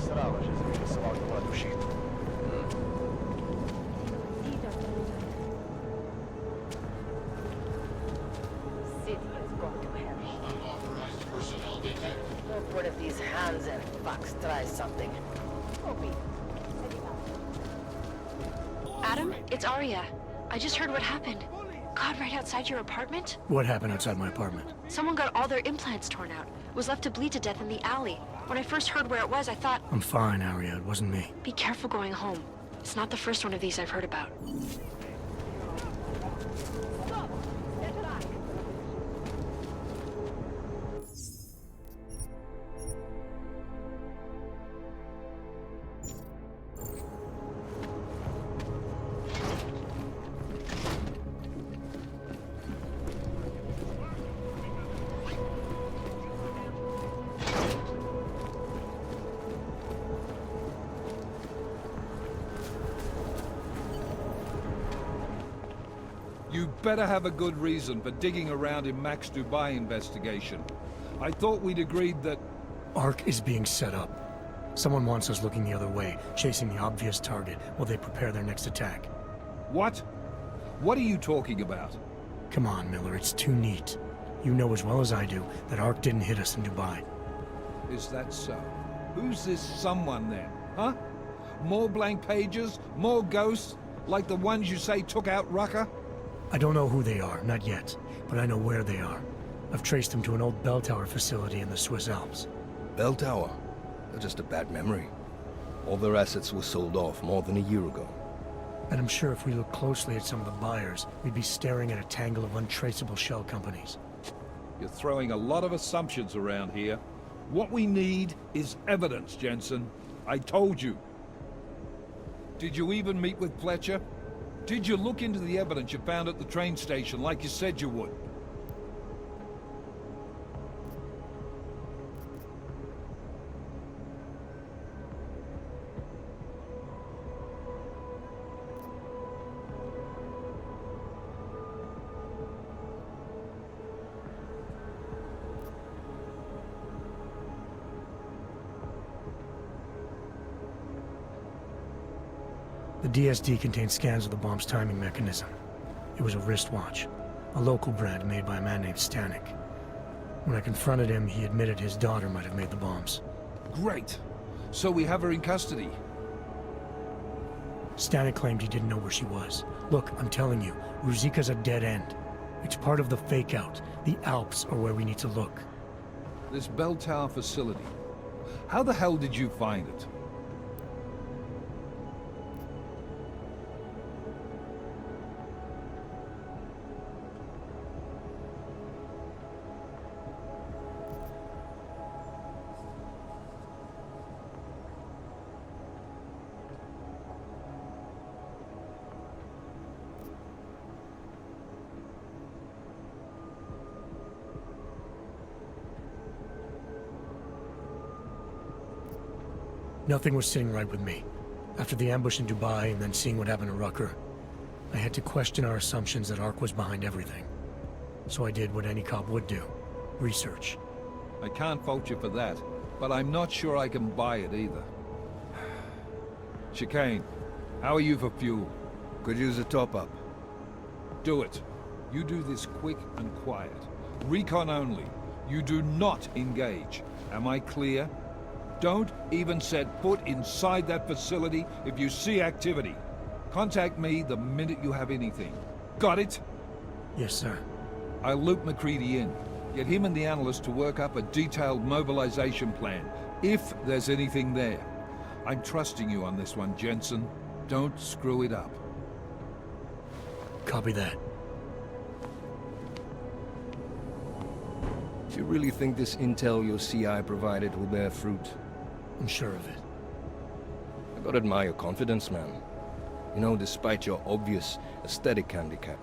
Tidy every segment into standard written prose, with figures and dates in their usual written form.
насрала, že jsem vypisoval tohle duši. City is going to hell. Unauthorized personnel detected. Hope one of these hands and fucks tries something. Copy. Adam, it's Arya. I just heard what happened. God, right outside your apartment? What happened outside my apartment? Someone got all their implants torn out. Was left to bleed to death in the alley. When I first heard where it was, I thought... I'm fine, Arya. It wasn't me. Be careful going home. It's not the first one of these I've heard about. You better have a good reason for digging around in Mac's Dubai investigation. I thought we'd agreed that... Ark is being set up. Someone wants us looking the other way, chasing the obvious target while they prepare their next attack. What? What are you talking about? Come on, Miller, it's too neat. You know as well as I do that Ark didn't hit us in Dubai. Is that so? Who's this someone then, huh? More blank pages? More ghosts? Like the ones you say took out Rucker? I don't know who they are, not yet, but I know where they are. I've traced them to an old bell tower facility in the Swiss Alps. Bell Tower? They're just a bad memory. All their assets were sold off more than a year ago. And I'm sure if we look closely at some of the buyers, we'd be staring at a tangle of untraceable shell companies. You're throwing a lot of assumptions around here. What we need is evidence, Jensen. I told you. Did you even meet with Fletcher? Did you look into the evidence you found at the train station like you said you would? The DSD contained scans of the bomb's timing mechanism. It was a wristwatch, a local brand made by a man named Stanek. When I confronted him, he admitted his daughter might have made the bombs. Great. So we have her in custody. Stanek claimed he didn't know where she was. Look, I'm telling you, Ruzika's a dead end. It's part of the fake-out. The Alps are where we need to look. This bell tower facility. How the hell did you find it? Nothing was sitting right with me. After the ambush in Dubai and then seeing what happened to Rucker, I had to question our assumptions that Ark was behind everything. So I did what any cop would do. Research. I can't fault you for that, but I'm not sure I can buy it either. Chicane, how are you for fuel? Could use a top-up. Do it. You do this quick and quiet. Recon only. You do not engage. Am I clear? Don't even set foot inside that facility if you see activity. Contact me the minute you have anything. Got it? Yes, sir. I'll loop McCready in. Get him and the analyst to work up a detailed mobilization plan, if there's anything there. I'm trusting you on this one, Jensen. Don't screw it up. Copy that. Do you really think this intel your CI provided will bear fruit? I'm sure of it. I gotta admire your confidence, man. You know, despite your obvious aesthetic handicap,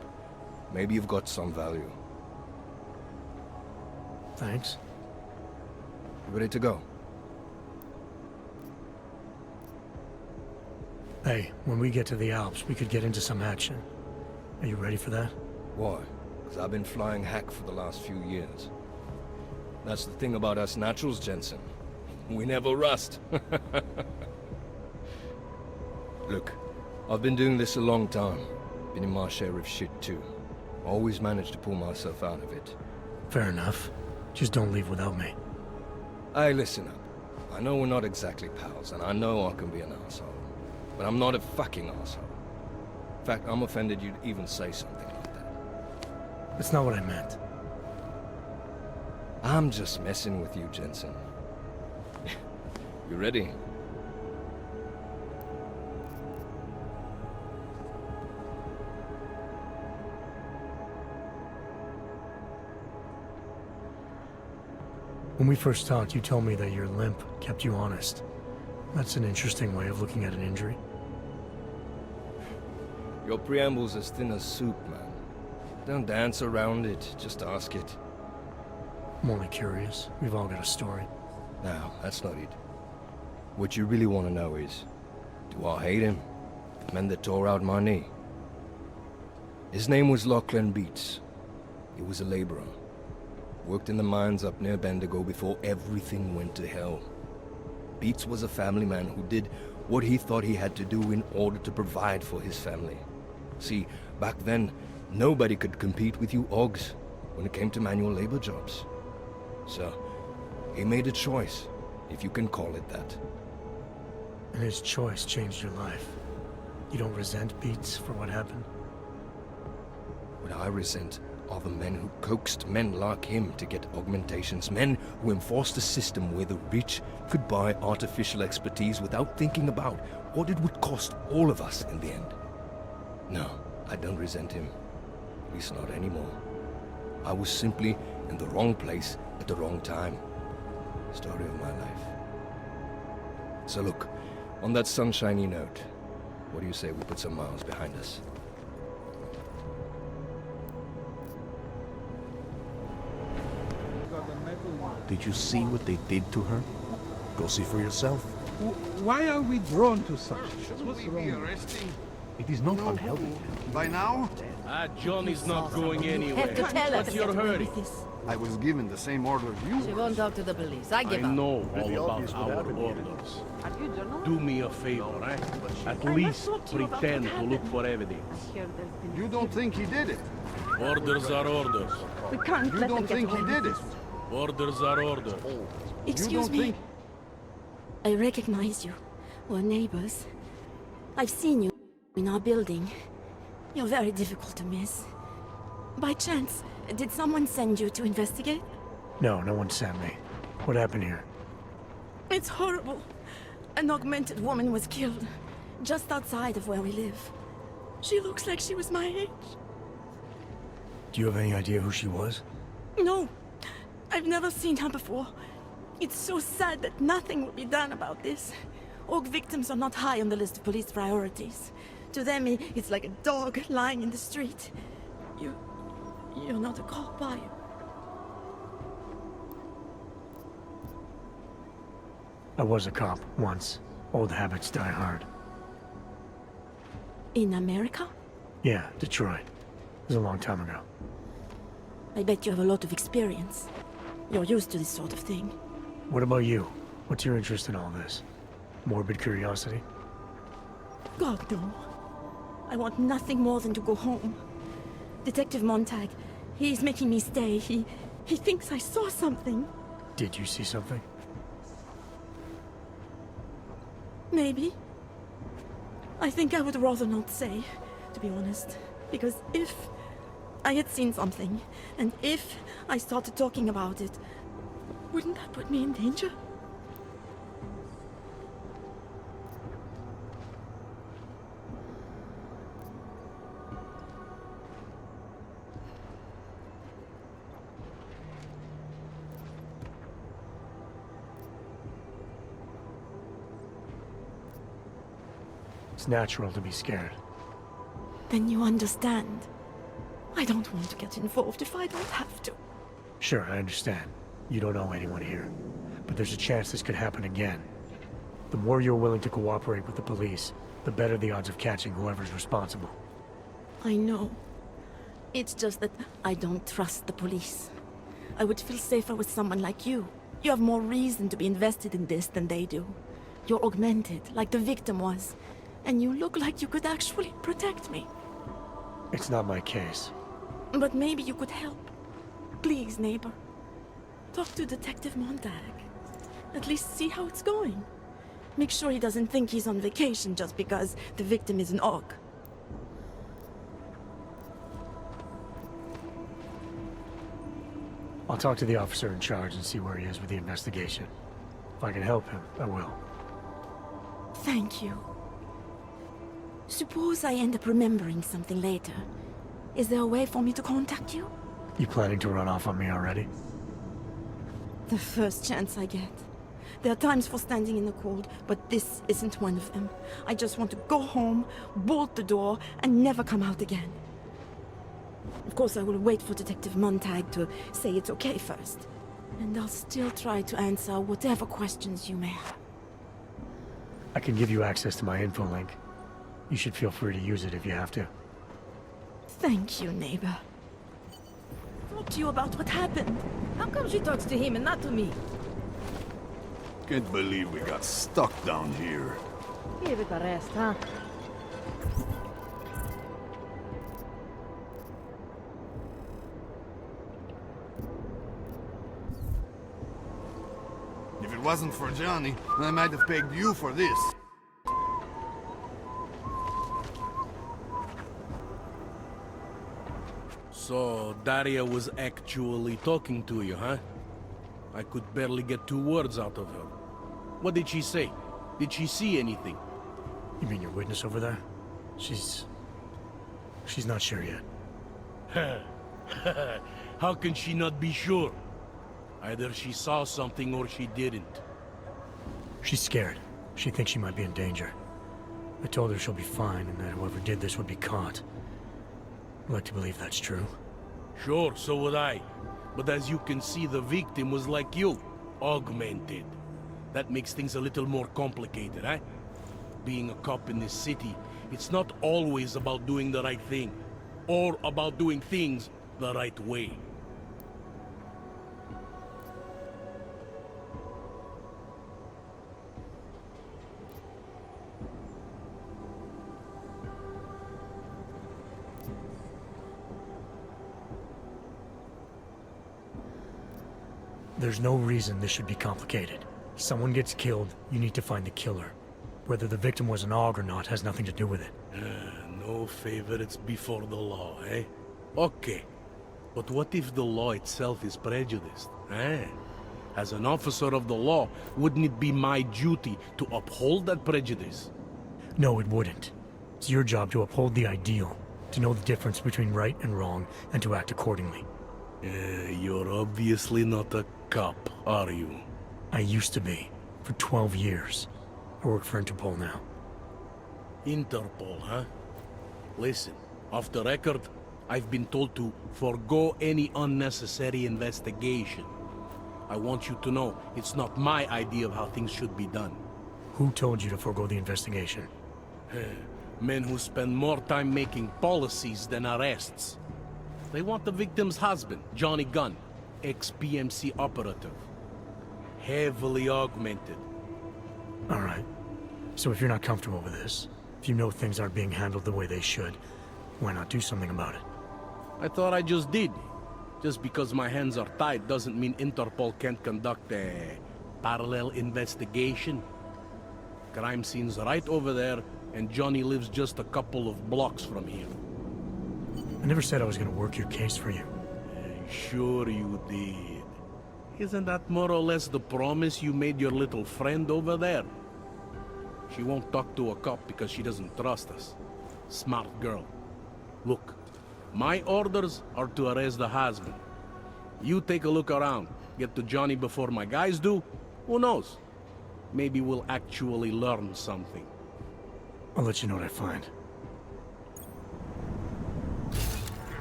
maybe you've got some value. Thanks. You ready to go? Hey, when we get to the Alps, we could get into some action. Are you ready for that? Why? Because I've been flying hack for the last few years. That's the thing about us naturals, Jensen. We never rust. Look, I've been doing this a long time. Been in my share of shit too. Always managed to pull myself out of it. Fair enough. Just don't leave without me. Hey, listen up. I know we're not exactly pals, and I know I can be an asshole. But I'm not a fucking asshole. In fact, I'm offended you'd even say something like that. That's not what I meant. I'm just messing with you, Jensen. You ready? When we first talked, you told me that your limp kept you honest. That's an interesting way of looking at an injury. Your preamble's as thin as soup, man. Don't dance around it, just ask it. I'm only curious. We've all got a story. Now, that's not it. What you really want to know is, do I hate him? The man that tore out my knee. His name was Lachlan Beats. He was a laborer. Worked in the mines up near Bendigo before everything went to hell. Beats was a family man who did what he thought he had to do in order to provide for his family. See, back then, nobody could compete with you Ogs when it came to manual labor jobs. So, he made a choice, if you can call it that. And his choice changed your life. You don't resent Beats for what happened? What I resent are the men who coaxed men like him to get augmentations, men who enforced a system where the rich could buy artificial expertise without thinking about what it would cost all of us in the end. No, I don't resent him. At least not anymore. I was simply in the wrong place at the wrong time. Story of my life. So look, on that sunshiny note, what do you say we put some miles behind us? Did you see what they did to her? Go see for yourself. Why are we drawn to such? What's wrong? It is not unhealthy. By now, Johnny's not going anywhere. Have to tell us. What's your hurry? I was given the same order you She were. won't talk to the police. I I give up. know Pretty all obvious about what our happened here. orders. Do me a favor, eh? At least pretend to look for evidence. You don't think he did it? Orders are orders. We can't You let them don't get think he away with did it? this. Orders are orders. You Excuse don't me. think... I recognize you. We're neighbors. I've seen you in our building. You're very difficult to miss. By chance, did someone send you to investigate? No, no one sent me. What happened here? It's horrible. An augmented woman was killed, just outside of where we live. She looks like she was my age. Do you have any idea who she was? No, I've never seen her before. It's so sad that nothing will be done about this. Org victims are not high on the list of police priorities. To them, it's like a dog lying in the street. You're not a cop, are you? I was a cop, once. Old habits die hard. In America? Yeah, Detroit. It was a long time ago. I bet you have a lot of experience. You're used to this sort of thing. What about you? What's your interest in all this? Morbid curiosity? God, no. I want nothing more than to go home. Detective Montag, he's making me stay. He thinks I saw something. Did you see something? Maybe. I think I would rather not say, to be honest. Because if I had seen something, and if I started talking about it, wouldn't that put me in danger? It's natural to be scared. Then you understand. I don't want to get involved if I don't have to. Sure, I understand. You don't know anyone here. But there's a chance this could happen again. The more you're willing to cooperate with the police, the better the odds of catching whoever's responsible. I know. It's just that I don't trust the police. I would feel safer with someone like you. You have more reason to be invested in this than they do. You're augmented, like the victim was. And you look like you could actually protect me. It's not my case. But maybe you could help. Please, neighbor. Talk to Detective Montag. At least see how it's going. Make sure he doesn't think he's on vacation just because the victim is an aug. I'll talk to the officer in charge and see where he is with the investigation. If I can help him, I will. Thank you. Suppose I end up remembering something later. Is there a way for me to contact you? You planning to run off on me already? The first chance I get. There are times for standing in the cold, but this isn't one of them. I just want to go home, bolt the door, and never come out again. Of course, I will wait for Detective Montag to say it's okay first. And I'll still try to answer whatever questions you may have. I can give you access to my info link. You should feel free to use it if you have to. Thank you, neighbor. Talk to you about what happened. How come she talks to him and not to me? Can't believe we got stuck down here. Give it a rest, huh? If it wasn't for Johnny, I might have pegged you for this. So, Daria was actually talking to you, huh? I could barely get 2 words out of her. What did she say? Did she see anything? You mean your witness over there? She's not sure yet. How can she not be sure? Either she saw something or she didn't. She's scared. She thinks she might be in danger. I told her she'll be fine and that whoever did this would be caught. I'd like to believe that's true. Sure, so would I. But as you can see, the victim was like you, augmented. That makes things a little more complicated, eh? Being a cop in this city, it's not always about doing the right thing, or about doing things the right way. There's no reason this should be complicated. Someone gets killed, you need to find the killer. Whether the victim was an aug or not has nothing to do with it. No favorites before the law, eh? Okay. But what if the law itself is prejudiced, eh? As an officer of the law, wouldn't it be my duty to uphold that prejudice? No, it wouldn't. It's your job to uphold the ideal, to know the difference between right and wrong, and to act accordingly. You're obviously not a cop, are you? I used to be, for 12 years. I work for Interpol now. Interpol, huh? Listen, off the record, I've been told to forgo any unnecessary investigation. I want you to know it's not my idea of how things should be done. Who told you to forego the investigation? Men who spend more time making policies than arrests. They want the victim's husband, Johnny Gunn, ex-PMC operative. Heavily augmented. All right. So if you're not comfortable with this, if you know things aren't being handled the way they should, why not do something about it? I thought I just did. Just because my hands are tied doesn't mean Interpol can't conduct a parallel investigation. Crime scene's right over there, and Johnny lives just a couple of blocks from here. I never said I was gonna work your case for you. Sure you did. Isn't that more or less the promise you made your little friend over there? She won't talk to a cop because she doesn't trust us. Smart girl. Look, my orders are to arrest the husband. You take a look around. Get to Johnny before my guys do. Who knows? Maybe we'll actually learn something. I'll let you know what I find.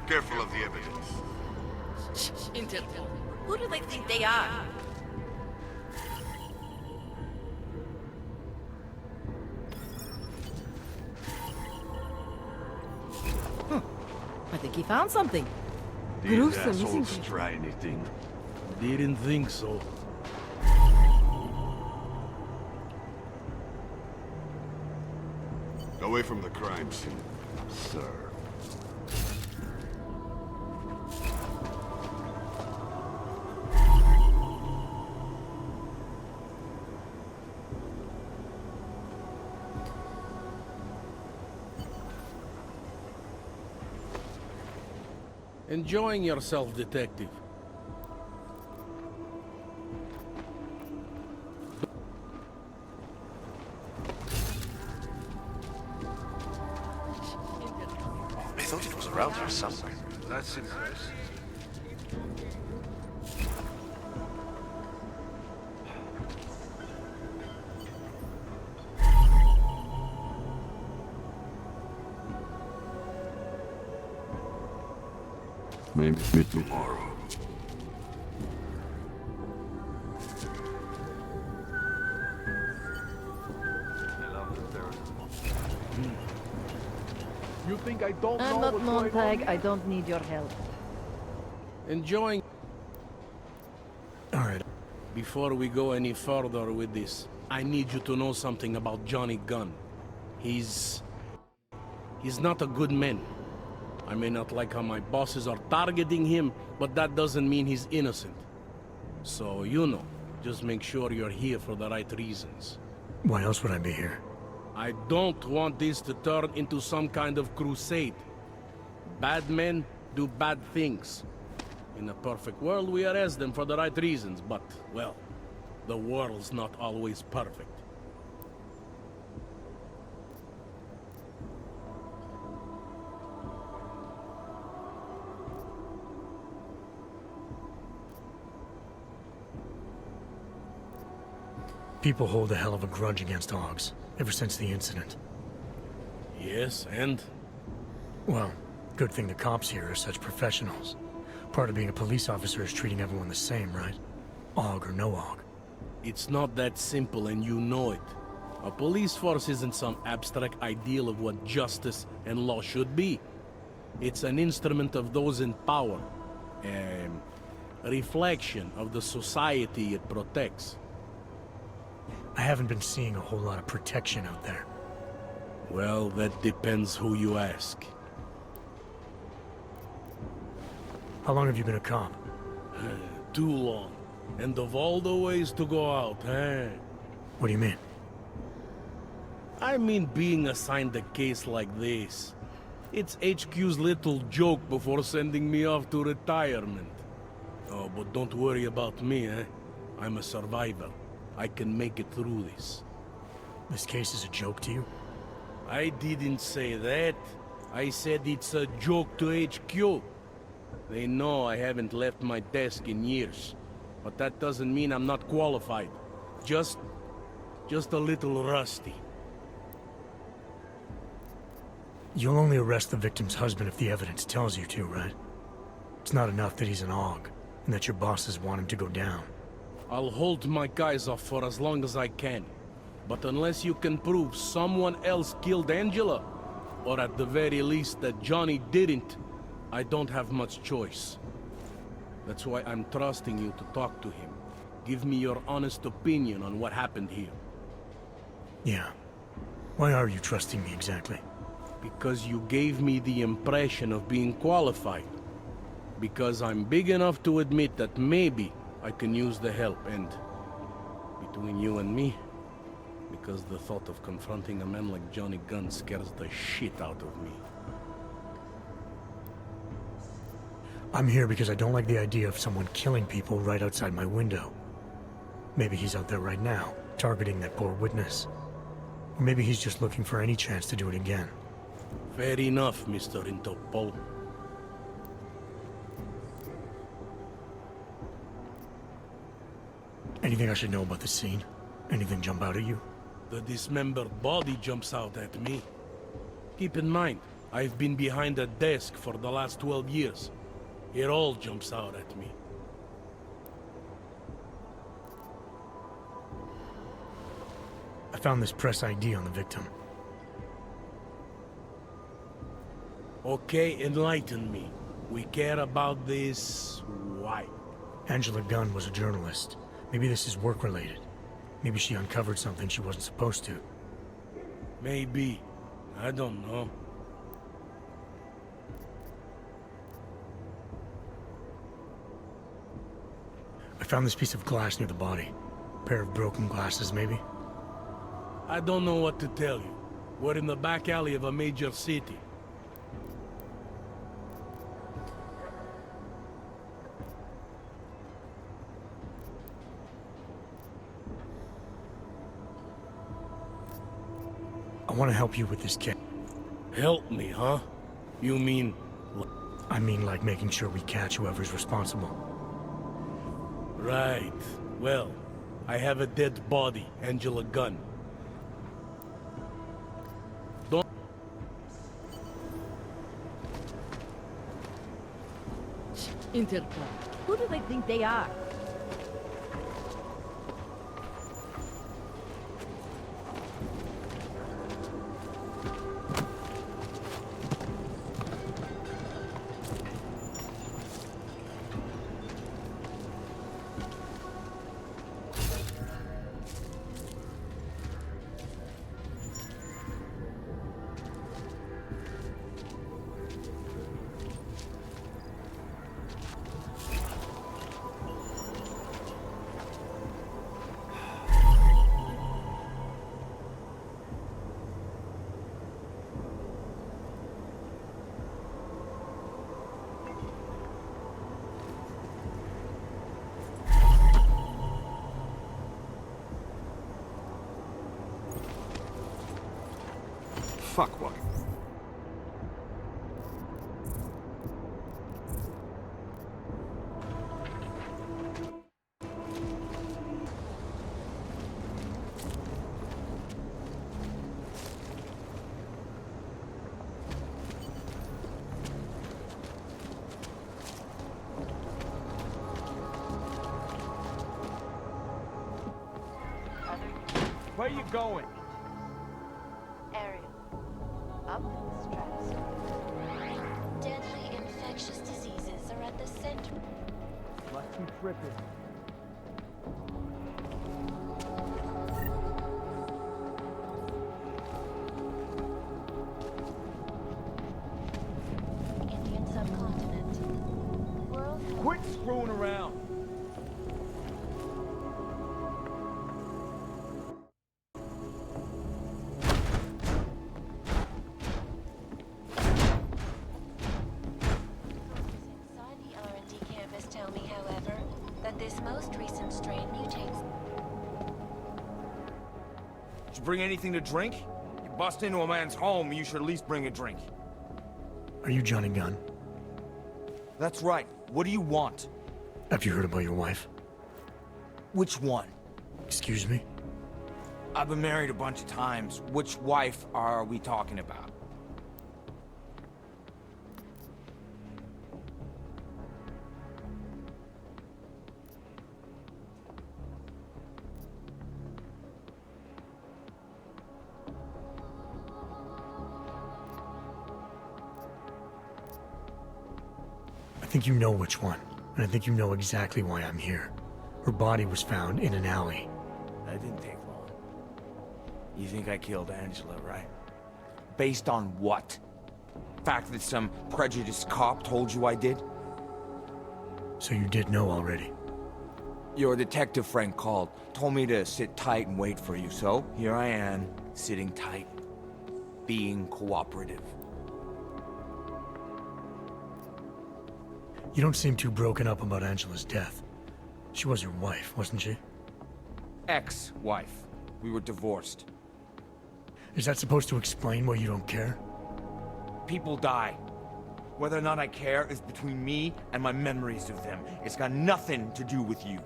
Careful of the evidence. Interpol. Who do they think they are? I think he found something. These assholes try anything. Didn't think so. Away from the crime scene, sir. Enjoying yourself, detective. I thought it was around here somewhere. That's impressive. Maybe meet tomorrow. You think I don't I'm know not what's going on Montag. here? I don't need your help. Enjoying... Alright. Before we go any further with this, I need you to know something about Johnny Gunn. He's not a good man. I may not like how my bosses are targeting him, but that doesn't mean he's innocent. So, you know, just make sure you're here for the right reasons. Why else would I be here? I don't want this to turn into some kind of crusade. Bad men do bad things. In a perfect world, we arrest them for the right reasons, but, well, the world's not always perfect. People hold a hell of a grudge against Augs, ever since the incident. Yes, and? Well, good thing the cops here are such professionals. Part of being a police officer is treating everyone the same, right? Aug or no Aug. It's not that simple, and you know it. A police force isn't some abstract ideal of what justice and law should be. It's an instrument of those in power. A reflection of the society it protects. I haven't been seeing a whole lot of protection out there. Well, that depends who you ask. How long have you been a cop? Too long. And of all the ways to go out, eh? What do you mean? I mean being assigned a case like this. It's HQ's little joke before sending me off to retirement. Oh, but don't worry about me, eh? I'm a survivor. I can make it through this. This case is a joke to you? I didn't say that. I said it's a joke to HQ. They know I haven't left my desk in years. But that doesn't mean I'm not qualified. Just a little rusty. You'll only arrest the victim's husband if the evidence tells you to, right? It's not enough that he's an Aug, and that your bosses want him to go down. I'll hold my guys off for as long as I can. But unless you can prove someone else killed Angela, or at the very least that Johnny didn't, I don't have much choice. That's why I'm trusting you to talk to him. Give me your honest opinion on what happened here. Yeah. Why are you trusting me exactly? Because you gave me the impression of being qualified. Because I'm big enough to admit that maybe I can use the help, and between you and me, because the thought of confronting a man like Johnny Gunn scares the shit out of me. I'm here because I don't like the idea of someone killing people right outside my window. Maybe he's out there right now, targeting that poor witness. Or maybe he's just looking for any chance to do it again. Fair enough, Mr. Interpol. Anything I should know about the scene? Anything jump out at you? The dismembered body jumps out at me. Keep in mind, I've been behind a desk for the last 12 years. It all jumps out at me. I found this press ID on the victim. Okay, enlighten me. We care about this... why? Angela Gunn was a journalist. Maybe this is work-related. Maybe she uncovered something she wasn't supposed to. Maybe. I don't know. I found this piece of glass near the body. A pair of broken glasses, maybe? I don't know what to tell you. We're in the back alley of a major city. I want to help you with this kid. Help me, huh? You mean... I mean, like making sure we catch whoever's responsible. Right. Well, I have a dead body, Angela gun. Don't... Intercom. Who do they think they are? Fuck what? Where you going? Up in the stratosphere. Deadly infectious diseases are at the center. Must be tripping. Indian subcontinent. World. Quit screwing around. This most recent strain mutates. Did you bring anything to drink? You bust into a man's home, you should at least bring a drink. Are you Johnny Gunn? That's right. What do you want? Have you heard about your wife? Which one? Excuse me? I've been married a bunch of times. Which wife are we talking about? I think you know which one, and I think you know exactly why I'm here. Her body was found in an alley. That didn't take long. You think I killed Angela, right? Based on what? Fact that some prejudiced cop told you I did? So you did know already? Your detective friend called, told me to sit tight and wait for you, so here I am, sitting tight, being cooperative. You don't seem too broken up about Angela's death. She was your wife, wasn't she? Ex-wife. We were divorced. Is that supposed to explain why you don't care? People die. Whether or not I care is between me and my memories of them. It's got nothing to do with you.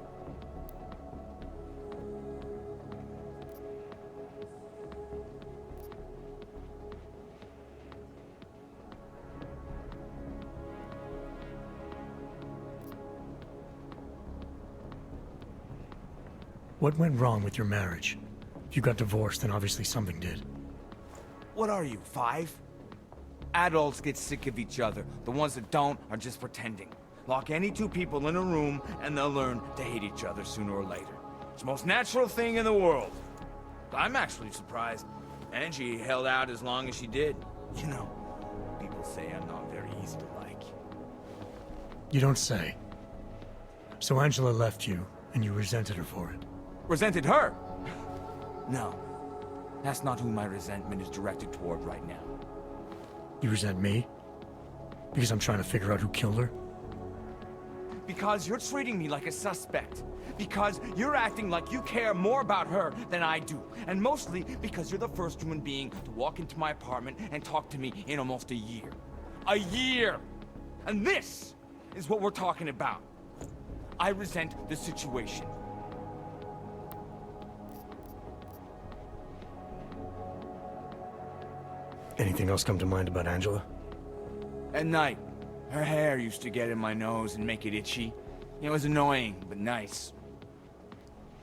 What went wrong with your marriage? If you got divorced, then obviously something did. What are you, 5? Adults get sick of each other. The ones that don't are just pretending. Lock any two people in a room and they'll learn to hate each other sooner or later. It's the most natural thing in the world. I'm actually surprised. And she held out as long as she did. You know, people say I'm not very easy to like. You don't say. So Angela left you, and you resented her for it. Resented her? No. That's not who my resentment is directed toward right now. You resent me? Because I'm trying to figure out who killed her? Because you're treating me like a suspect. Because you're acting like you care more about her than I do. And mostly because you're the first human being to walk into my apartment and talk to me in almost a year. A year! And this is what we're talking about. I resent the situation. Anything else come to mind about Angela? At night, her hair used to get in my nose and make it itchy. It was annoying, but nice.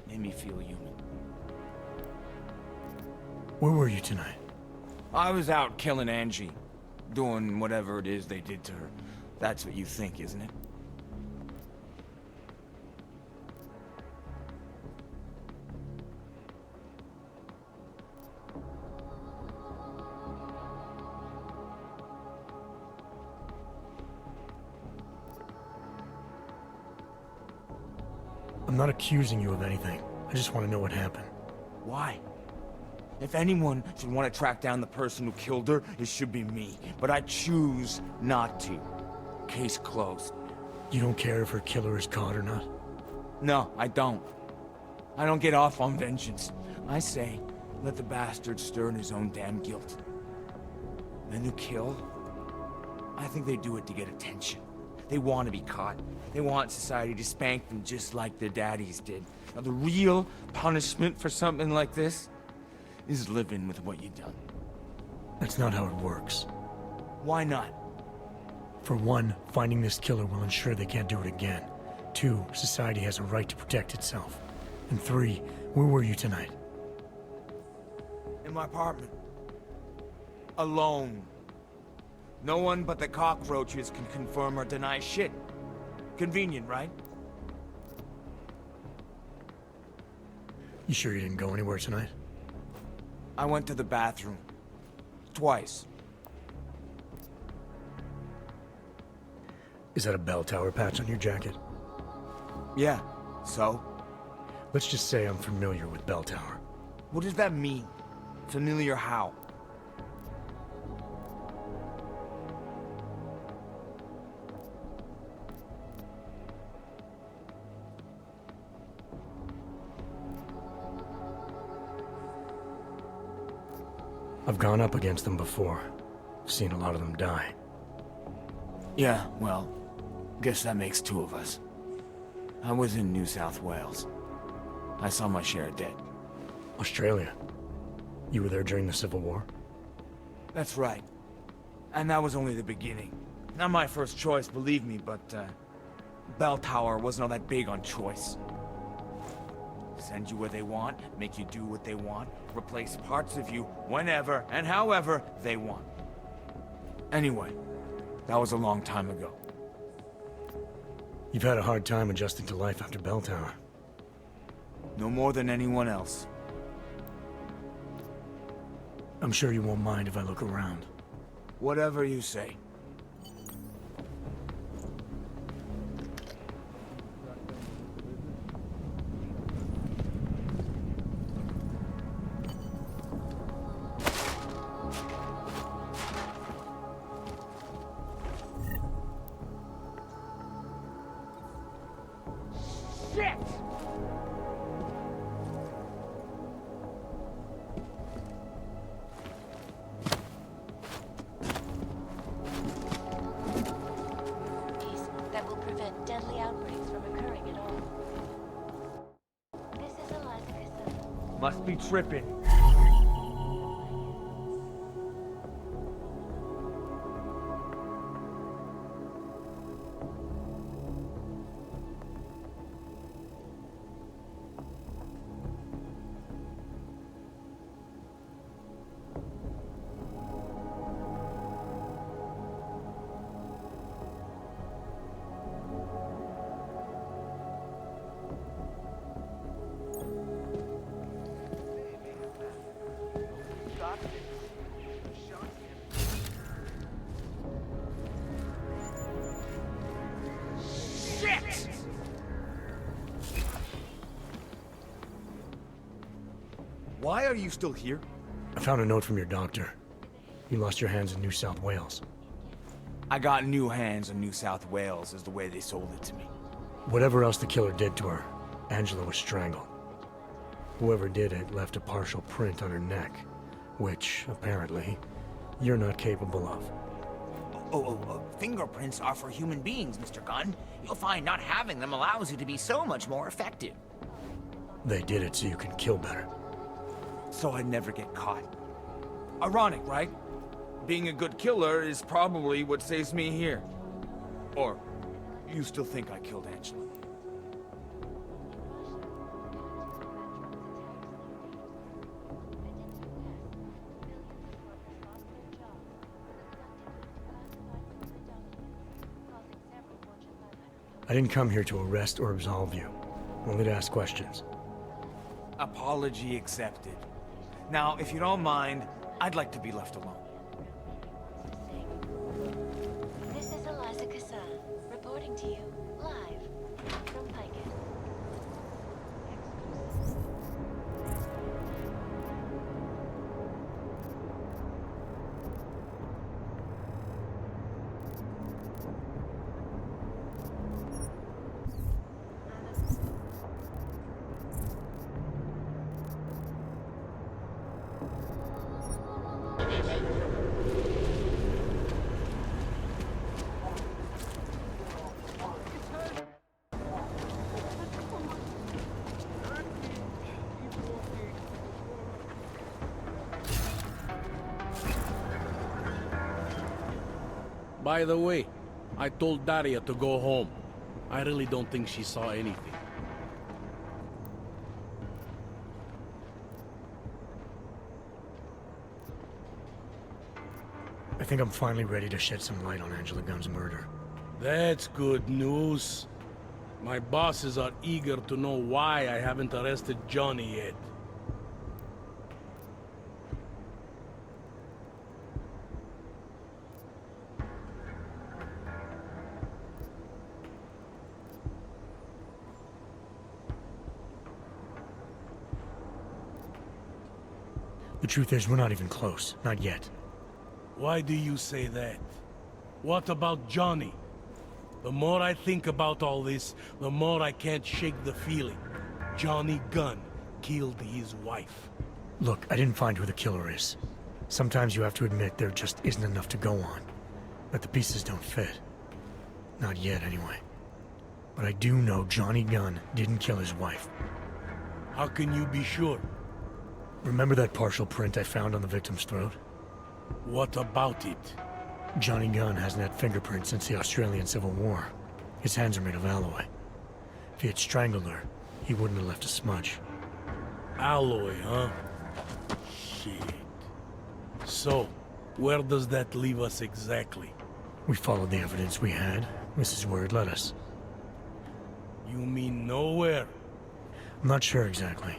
Made me feel human. Where were you tonight? I was out killing Angie. Doing whatever it is they did to her. That's what you think, isn't it? I'm not accusing you of anything. I just want to know what happened. Why? If anyone should want to track down the person who killed her, it should be me. But I choose not to. Case closed. You don't care if her killer is caught or not? No, I don't. I don't get off on vengeance. I say, let the bastard stir in his own damn guilt. Men who kill, I think they do it to get attention. They want to be caught. They want society to spank them just like their daddies did. Now, the real punishment for something like this is living with what you've done. That's not how it works. Why not? For one, finding this killer will ensure they can't do it again. 2, society has a right to protect itself. And 3, where were you tonight? In my apartment. Alone. No one but the cockroaches can confirm or deny shit. Convenient, right? You sure you didn't go anywhere tonight? I went to the bathroom. Twice. Is that a bell tower patch on your jacket? Yeah, so? Let's just say I'm familiar with bell tower. What does that mean? Familiar how? I've gone up against them before. Seen a lot of them die. Yeah, well, guess that makes 2 of us. I was in New South Wales. I saw my share of dead. Australia? You were there during the Civil War? That's right. And that was only the beginning. Not my first choice, believe me, but, Bell Tower wasn't all that big on choice. Send you where they want, make you do what they want, replace parts of you whenever and however they want. Anyway, that was a long time ago. You've had a hard time adjusting to life after Bell Tower. No more than anyone else. I'm sure you won't mind if I look around. Whatever you say. That will prevent deadly outbreaks from occurring at all. This is Eliza. Must be tripping. Why are you still here? I found a note from your doctor. You lost your hands in New South Wales. I got new hands in New South Wales, is the way they sold it to me. Whatever else the killer did to her, Angela was strangled. Whoever did it left a partial print on her neck, which, apparently, you're not capable of. Fingerprints are for human beings, Mr. Gunn. You'll find not having them allows you to be so much more effective. They did it so you can kill better. So I'd never get caught. Ironic, right? Being a good killer is probably what saves me here. Or, you still think I killed Angela? I didn't come here to arrest or absolve you, only to ask questions. Apology accepted. Now, if you don't mind, I'd like to be left alone. This is Eliza Kassan, reporting to you, live, from Piket. By the way, I told Daria to go home. I really don't think she saw anything. I think I'm finally ready to shed some light on Angela Gunn's murder. That's good news. My bosses are eager to know why I haven't arrested Johnny yet. The truth is, we're not even close. Not yet. Why do you say that? What about Johnny? The more I think about all this, the more I can't shake the feeling. Johnny Gunn killed his wife. Look, I didn't find who the killer is. Sometimes you have to admit there just isn't enough to go on. That the pieces don't fit. Not yet, anyway. But I do know Johnny Gunn didn't kill his wife. How can you be sure? Remember that partial print I found on the victim's throat? What about it? Johnny Gunn hasn't had fingerprints since the Australian Civil War. His hands are made of alloy. If he had strangled her, he wouldn't have left a smudge. Alloy, huh? Shit. So, where does that leave us exactly? We followed the evidence we had. This is where it led us. You mean nowhere? I'm not sure exactly.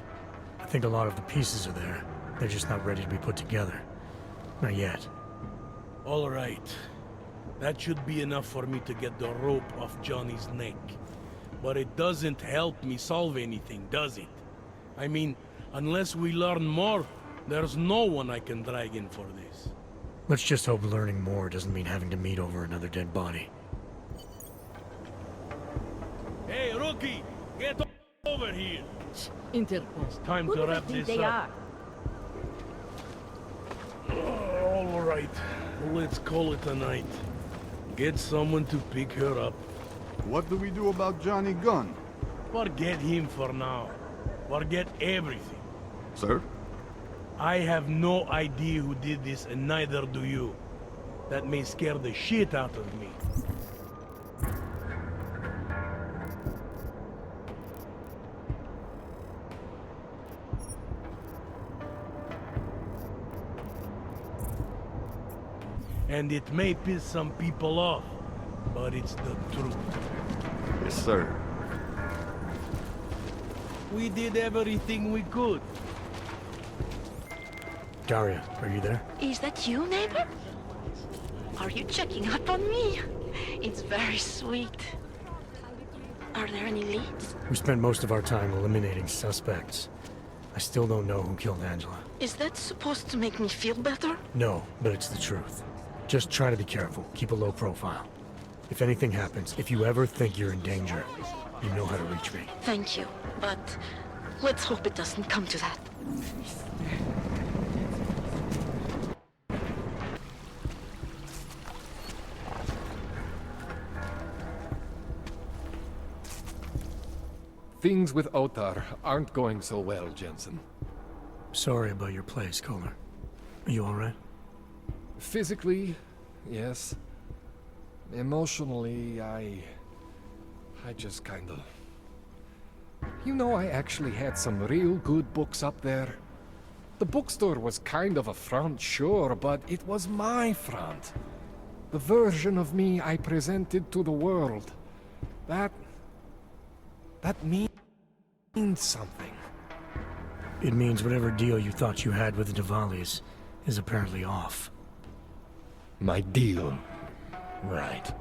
I think a lot of the pieces are there. They're just not ready to be put together. Not yet. All right. That should be enough for me to get the rope off Johnny's neck. But it doesn't help me solve anything, does it? I mean, unless we learn more, there's no one I can drag in for this. Let's just hope learning more doesn't mean having to meet over another dead body. Hey, rookie! Get over here! Interpost. Time to wrap this up. All right. Let's call it a night. Get someone to pick her up. What do we do about Johnny Gunn? Forget him for now. Forget everything. Sir? I have no idea who did this, and neither do you. That may scare the shit out of me. And it may piss some people off, but it's the truth. Yes, sir. We did everything we could. Daria, are you there? Is that you, neighbor? Are you checking up on me? It's very sweet. Are there any leads? We spent most of our time eliminating suspects. I still don't know who killed Angela. Is that supposed to make me feel better? No, but it's the truth. Just try to be careful. Keep a low profile. If anything happens, if you ever think you're in danger, you know how to reach me. Thank you, but let's hope it doesn't come to that. Things with Otar aren't going so well, Jensen. Sorry about your place, Kohler. Are you alright? Physically, yes. Emotionally, I just kinda... You know, I actually had some real good books up there. The bookstore was kind of a front, sure, but it was my front. The version of me I presented to the world. That means something. It means whatever deal you thought you had with the Diwalis is apparently off. My deal? Right.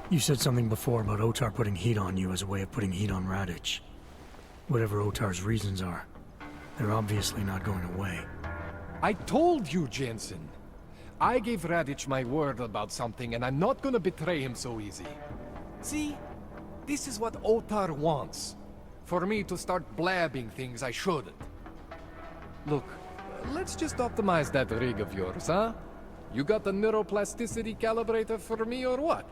You said something before about Otar putting heat on you as a way of putting heat on Radic. Whatever Otar's reasons are, they're obviously not going away. I told you, Jensen. I gave Radic my word about something, and I'm not gonna betray him so easy. See? This is what Otar wants. For me to start blabbing things I shouldn't. Look, let's just optimize that rig of yours, huh? You got the neuroplasticity calibrator for me or what?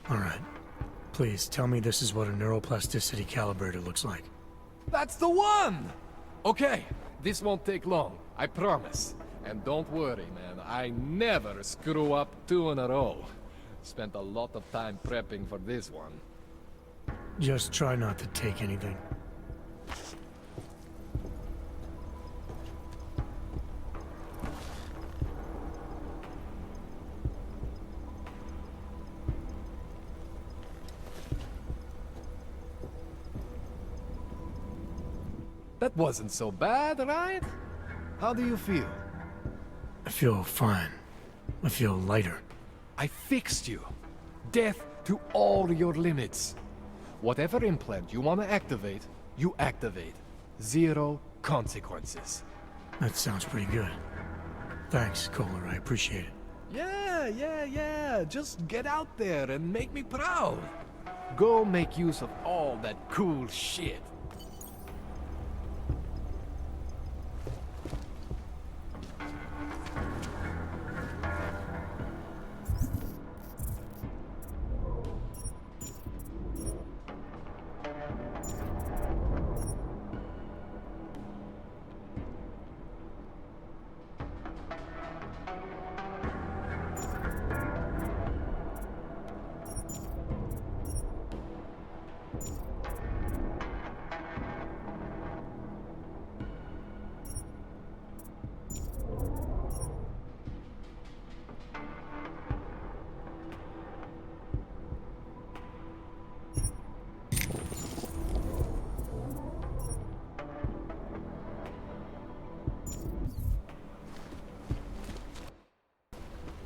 Alright. Please, tell me this is what a neuroplasticity calibrator looks like. That's the one! Okay, this won't take long, I promise. And don't worry, man, I never screw up 2 in a row. Spent a lot of time prepping for this one. Just try not to take anything. That wasn't so bad, right? How do you feel? I feel fine. I feel lighter. I fixed you. Death to all your limits. Whatever implant you want to activate, you activate. 0 consequences. That sounds pretty good. Thanks, Kohler, I appreciate it. Yeah. Just get out there and make me proud. Go make use of all that cool shit.